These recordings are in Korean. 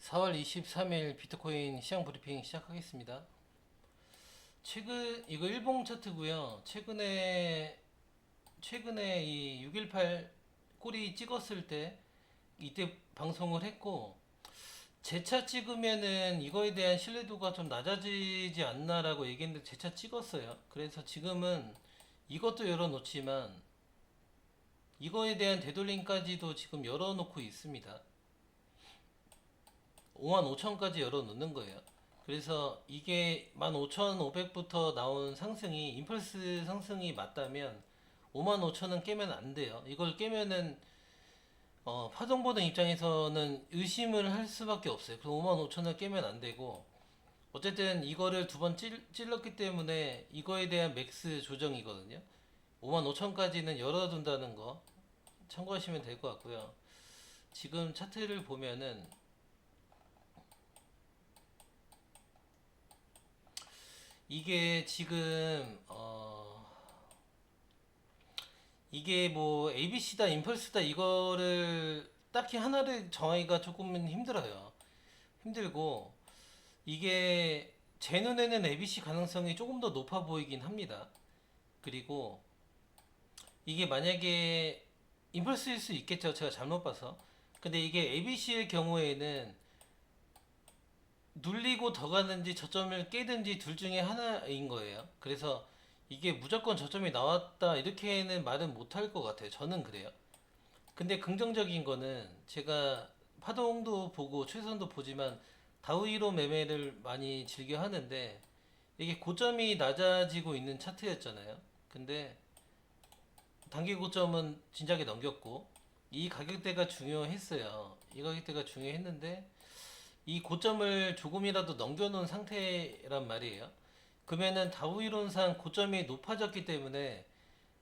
4월 23일 비트코인 시장 브리핑 시작하겠습니다. 이거 일봉 차트고요. 최근에 이 618 꼬리 찍었을 때 이때 방송을 했고, 재차 찍으면은 이거에 대한 신뢰도가 좀 낮아지지 않나라고 얘기했는데 재차 찍었어요. 그래서 지금은 이것도 열어놓지만 이거에 대한 되돌림까지도 지금 열어놓고 있습니다. 55,000까지 열어놓는 거예요. 그래서 이게 15,500부터 나온 상승이 임펄스 상승이 맞다면 55,000은 깨면 안 돼요. 이걸 깨면은 파동 보는 입장에서는 의심을 할 수밖에 없어요. 그럼 55,000을 깨면 안 되고, 어쨌든 이거를 두 번 찔렀기 때문에 이거에 대한 맥스 조정이거든요. 55,000까지는 열어둔다는 거 참고하시면 될 것 같고요. 지금 차트를 보면은 이게 지금 이게 뭐 ABC다 임펄스다 이거를 딱히 하나를 정하기가 조금은 힘들어요. 힘들고, 이게 제 눈에는 ABC 가능성이 조금 더 높아 보이긴 합니다. 그리고 이게 만약에 임펄스일 수 있겠죠. 제가 잘못 봐서. 근데 이게 ABC의 경우에는 눌리고 더 가는지 저점을 깨든지 둘 중에 하나인 거예요. 그래서 이게 무조건 저점이 나왔다 이렇게는 말은 못할 것 같아요. 저는 그래요. 근데 긍정적인 거는 제가 파동도 보고 최선도 보지만 다우이로 매매를 많이 즐겨 하는데, 이게 고점이 낮아지고 있는 차트였잖아요. 근데 단기 고점은 진작에 넘겼고, 이 가격대가 중요했어요. 이 가격대가 중요했는데 이 고점을 조금이라도 넘겨놓은 상태란 말이에요. 그러면은 다우이론상 고점이 높아졌기 때문에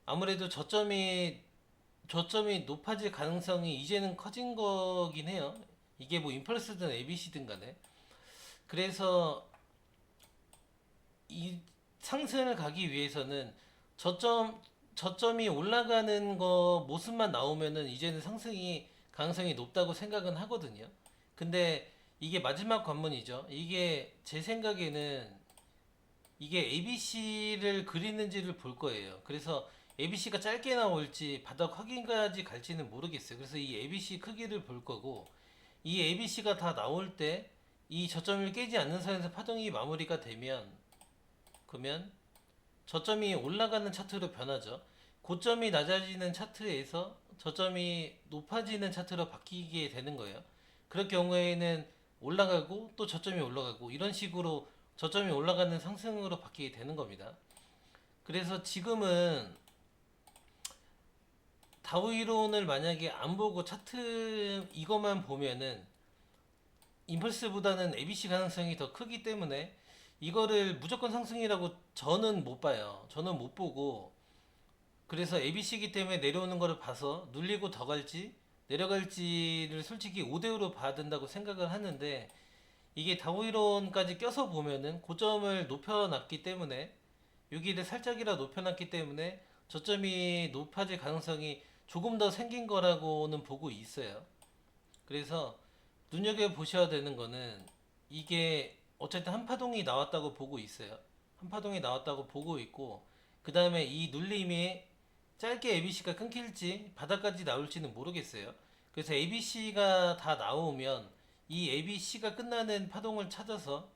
아무래도 저점이 높아질 가능성이 이제는 커진 거긴 해요. 이게 뭐 임펄스든 ABC든 간에. 그래서 이 상승을 가기 위해서는 저점 저점이 올라가는 거 모습만 나오면은 이제는 상승이 가능성이 높다고 생각은 하거든요. 근데 이게 마지막 관문이죠. 이게 제 생각에는 이게 ABC를 그리는지를 볼 거예요. 그래서 ABC가 짧게 나올지 바닥 확인까지 갈지는 모르겠어요. 그래서 이 ABC 크기를 볼 거고, 이 ABC가 다 나올 때 이 저점을 깨지 않는 선에서 파동이 마무리가 되면, 그러면 저점이 올라가는 차트로 변하죠. 고점이 낮아지는 차트에서 저점이 높아지는 차트로 바뀌게 되는 거예요. 그럴 경우에는 올라가고 또 저점이 올라가고 이런 식으로 저점이 올라가는 상승으로 바뀌게 되는 겁니다. 그래서 지금은 다우이론을 만약에 안 보고 차트 이것만 보면은 임펄스보다는 ABC 가능성이 더 크기 때문에 이거를 무조건 상승이라고 저는 못 봐요. 저는 못 보고, 그래서 ABC이기 때문에 내려오는 거를 봐서 눌리고 더 갈지 내려갈지를 솔직히 5대5로 봐야 된다고 생각을 하는데, 이게 다우이론까지 껴서 보면은 고점을 높여놨기 때문에, 여기를 살짝이라 높여놨기 때문에 저점이 높아질 가능성이 조금 더 생긴 거라고는 보고 있어요. 그래서 눈여겨 보셔야 되는 거는, 이게 어쨌든 한 파동이 나왔다고 보고 있어요. 한 파동이 나왔다고 보고 있고, 그 다음에 이 눌림이 짧게 ABC가 끊길지 바닥까지 나올지는 모르겠어요. 그래서 ABC가 다 나오면 이 ABC가 끝나는 파동을 찾아서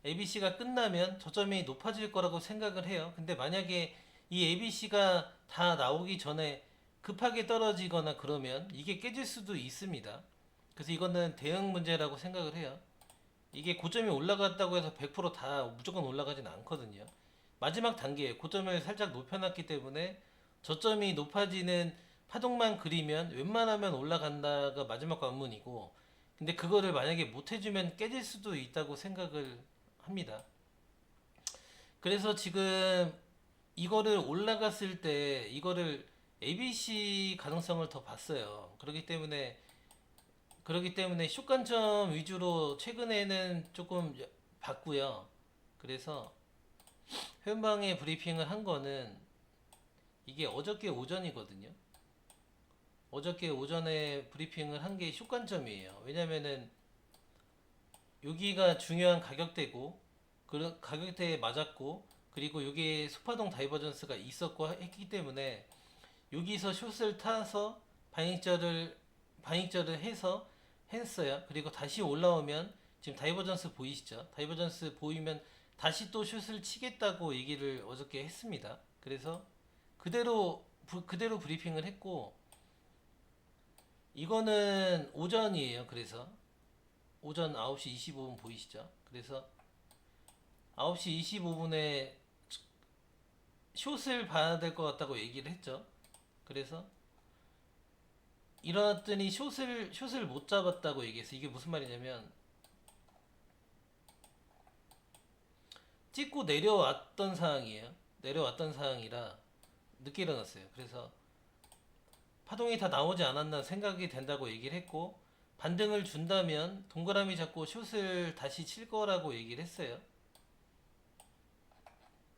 ABC가 끝나면 저점이 높아질 거라고 생각을 해요. 근데 만약에 이 ABC가 다 나오기 전에 급하게 떨어지거나 그러면 이게 깨질 수도 있습니다. 그래서 이거는 대응 문제라고 생각을 해요. 이게 고점이 올라갔다고 해서 100%다 무조건 올라가진 않거든요. 마지막 단계에 고점을 살짝 높여놨기 때문에 저점이 높아지는 파동만 그리면 웬만하면 올라간다가 마지막 관문이고, 근데 그거를 만약에 못 해주면 깨질 수도 있다고 생각을 합니다. 그래서 지금 이거를 올라갔을 때 이거를 ABC 가능성을 더 봤어요. 그렇기 때문에 숏관점 위주로 최근에는 조금 봤고요. 그래서 회원방에 브리핑을 한 거는 이게 어저께 오전이거든요. 어저께 오전에 브리핑을 한 게 숏관점이에요. 왜냐면은 여기가 중요한 가격대고 그 가격대에 맞았고 그리고 여기에 소파동 다이버전스가 있었고 했기 때문에 여기서 숏을 타서 바잉절을 해서 했어요. 그리고 다시 올라오면 지금 다이버전스 보이시죠? 다이버전스 보이면 다시 또 숏을 치겠다고 얘기를 어저께 했습니다. 그래서 그대로 브리핑을 했고 이거는 오전이에요. 그래서 오전 9시 25분 보이시죠? 그래서 9시 25분에 숏을 봐야 될 것 같다고 얘기를 했죠. 그래서 일어났더니 숏을 못 잡았다고 얘기했어. 이게 무슨 말이냐면 찍고 내려왔던 상황이에요. 내려왔던 상황이라 늦게 일어났어요. 그래서 파동이 다 나오지 않았나 생각이 된다고 얘기를 했고 반등을 준다면 동그라미 잡고 숏을 다시 칠 거라고 얘기를 했어요.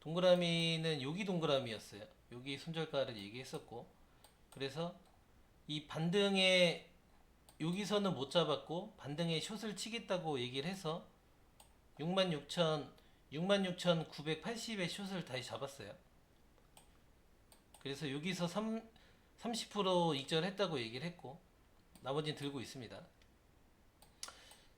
동그라미는 여기 동그라미였어요. 여기 손절가를 얘기했었고 그래서 이 반등에 여기서는 못 잡았고 반등에 숏을 치겠다고 얘기를 해서 66,980의 숏을 다시 잡았어요. 그래서 여기서 30% 익절했다고 얘기를 했고 나머지는 들고 있습니다.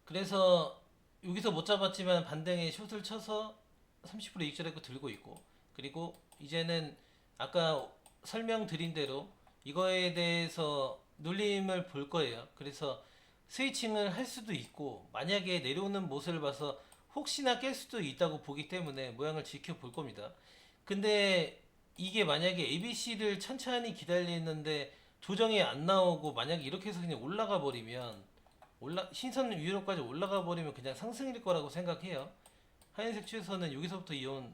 그래서 여기서 못 잡았지만 반등에 숏을 쳐서 30% 익절했고 들고 있고 그리고 이제는 아까 설명드린 대로 이거에 대해서 눌림을 볼 거예요. 그래서 스위칭을 할 수도 있고 만약에 내려오는 모습을 봐서 혹시나 깰 수도 있다고 보기 때문에 모양을 지켜볼 겁니다. 근데 이게 만약에 ABC를 천천히 기다리는데 조정이 안 나오고 만약에 이렇게 해서 그냥 올라가 버리면 신선 위로까지 올라가 버리면 그냥 상승일 거라고 생각해요. 하얀색 추세선은 여기서부터 이온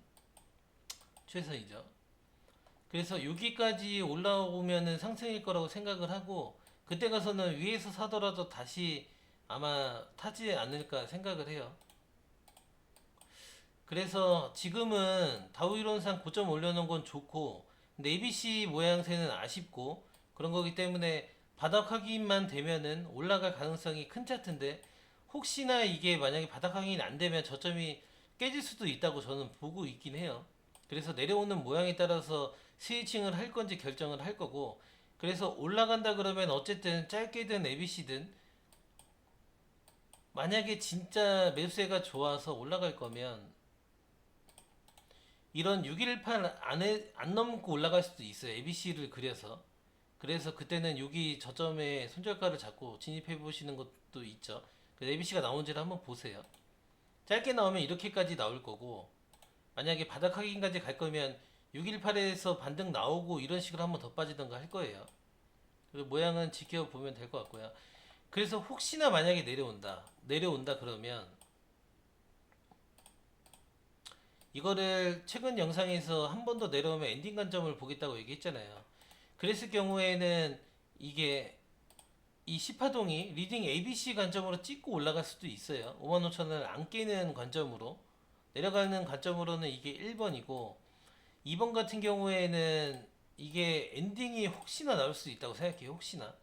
추세선이죠. 그래서 여기까지 올라오면은 상승일 거라고 생각을 하고 그때 가서는 위에서 사더라도 다시 아마 타지 않을까 생각을 해요. 그래서 지금은 다우이론상 고점 올려놓은 건 좋고 근데 ABC 모양새는 아쉽고 그런 거기 때문에 바닥 확인만 되면은 올라갈 가능성이 큰 차트인데 혹시나 이게 만약에 바닥 확인이 안 되면 저점이 깨질 수도 있다고 저는 보고 있긴 해요. 그래서 내려오는 모양에 따라서 스위칭을 할 건지 결정을 할 거고 그래서 올라간다 그러면 어쨌든 짧게든 ABC든 만약에 진짜 매수세가 좋아서 올라갈 거면 이런 618 안에 안 넘고 올라갈 수도 있어요. ABC를 그려서. 그래서 그때는 여기 저점에 손절가를 잡고 진입해 보시는 것도 있죠. ABC가 나온지를 한번 보세요. 짧게 나오면 이렇게까지 나올 거고 만약에 바닥 확인까지 갈 거면 618에서 반등 나오고 이런 식으로 한번 더 빠지던가 할 거예요. 그리고 모양은 지켜보면 될 것 같고요. 그래서 혹시나 만약에 내려온다 그러면 이거를 최근 영상에서 한 번 더 내려오면 엔딩 관점을 보겠다고 얘기했잖아요. 그랬을 경우에는 이게 이 시파동이 리딩 ABC 관점으로 찍고 올라갈 수도 있어요. 55,000원을 안 깨는 관점으로 내려가는 관점으로는 이게 1번이고 2번 같은 경우에는 이게 엔딩이 혹시나 나올 수 있다고 생각해요. 혹시나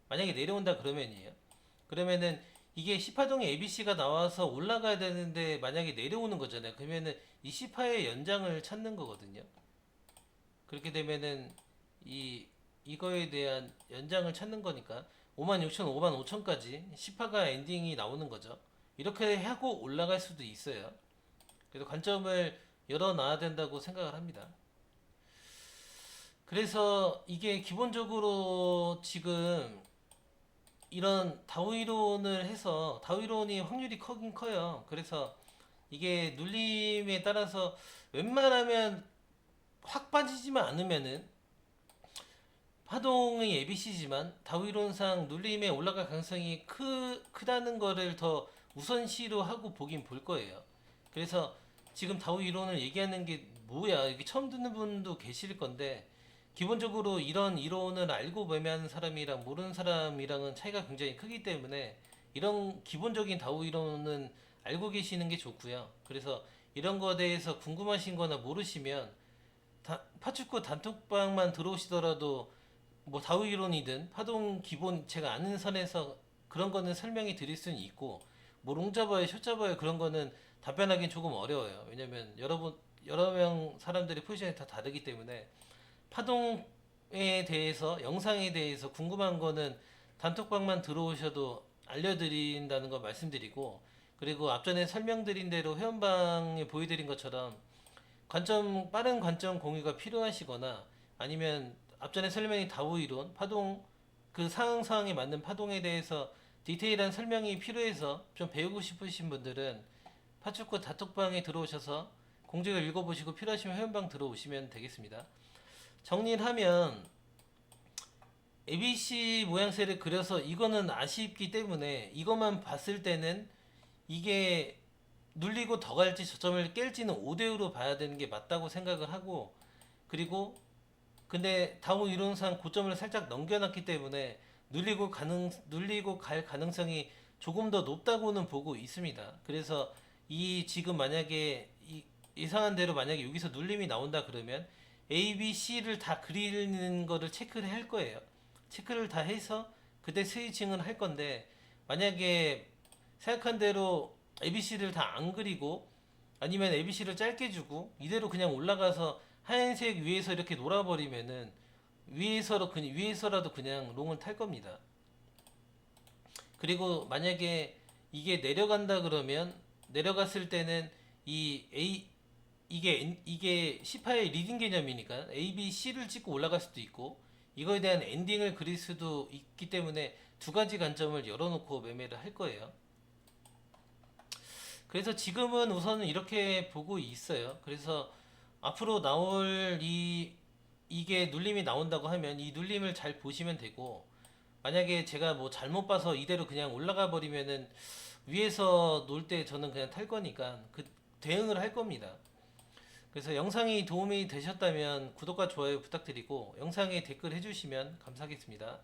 만약에 내려온다 그러면이에요. 그러면은 이게 시파동에 ABC가 나와서 올라가야 되는데 만약에 내려오는 거잖아요. 그러면은 이 시파의 연장을 찾는 거거든요. 그렇게 되면은 이거에 대한 연장을 찾는 거니까 56,000, 55,000까지 시파가 엔딩이 나오는 거죠. 이렇게 하고 올라갈 수도 있어요. 그래서 관점을 열어놔야 된다고 생각을 합니다. 그래서 이게 기본적으로 지금 이런 다우이론을 해서 다우이론이 확률이 크긴 커요. 그래서 이게 눌림에 따라서 웬만하면 확 빠지지만 않으면은 파동의 ABC지만 다우이론상 눌림에 올라갈 가능성이 크다는 거를 더 우선시로 하고 보긴 볼 거예요. 그래서 지금 다우이론을 얘기하는 게 뭐야? 이게 처음 듣는 분도 계실 건데 기본적으로 이런 이론을 알고 매매하는 사람이랑 모르는 사람이랑은 차이가 굉장히 크기 때문에 이런 기본적인 다우 이론은 알고 계시는 게 좋고요. 그래서 이런 거에 대해서 궁금하신 거나 모르시면 파축구 단톡방만 들어오시더라도 뭐 다우 이론이든 파동 기본 제가 아는 선에서 그런 거는 설명이 드릴 수는 있고 뭐 롱잡아요, 숏잡아요 그런 거는 답변하기는 조금 어려워요. 왜냐면 여러 명 사람들이 포지션이 다 다르기 때문에 파동에 대해서 영상에 대해서 궁금한 거는 단톡방만 들어오셔도 알려드린다는 거 말씀드리고 그리고 앞전에 설명드린 대로 회원방에 보여드린 것처럼 빠른 관점 공유가 필요하시거나 아니면 앞전에 설명인 다우 이론, 파동 그 상황에 맞는 파동에 대해서 디테일한 설명이 필요해서 좀 배우고 싶으신 분들은 파축구 단톡방에 들어오셔서 공지를 읽어보시고 필요하시면 회원방 들어오시면 되겠습니다. 정리를 하면 ABC 모양새를 그려서 이거는 아쉽기 때문에 이것만 봤을 때는 이게 눌리고 더 갈지 저점을 깰지는 5대5로 봐야 되는 게 맞다고 생각을 하고 그리고 근데 다우 이론상 고점을 살짝 넘겨놨기 때문에 눌리고 갈 가능성이 조금 더 높다고는 보고 있습니다. 그래서 이 지금 만약에 예상한 대로 만약에 여기서 눌림이 나온다 그러면 A, B, C를 다 그리는 거를 체크를 할 거예요. 체크를 다 해서 그때 스위칭을 할 건데 만약에 생각한 대로 ABC를 다 안 그리고 아니면 ABC를 짧게 주고 이대로 그냥 올라가서 하얀색 위에서 이렇게 놀아버리면은 위에서라도 그냥 롱을 탈 겁니다. 그리고 만약에 이게 내려간다 그러면 내려갔을 때는 이게 C 파의 리딩 개념이니까 A, B, C를 찍고 올라갈 수도 있고 이거에 대한 엔딩을 그릴 수도 있기 때문에 두 가지 관점을 열어놓고 매매를 할 거예요. 그래서 지금은 우선은 이렇게 보고 있어요. 그래서 앞으로 나올 이게 눌림이 나온다고 하면 이 눌림을 잘 보시면 되고 만약에 제가 뭐 잘못 봐서 이대로 그냥 올라가 버리면은 위에서 놀 때 저는 그냥 탈 거니까 그 대응을 할 겁니다. 그래서 영상이 도움이 되셨다면 구독과 좋아요 부탁드리고 영상에 댓글 해주시면 감사하겠습니다.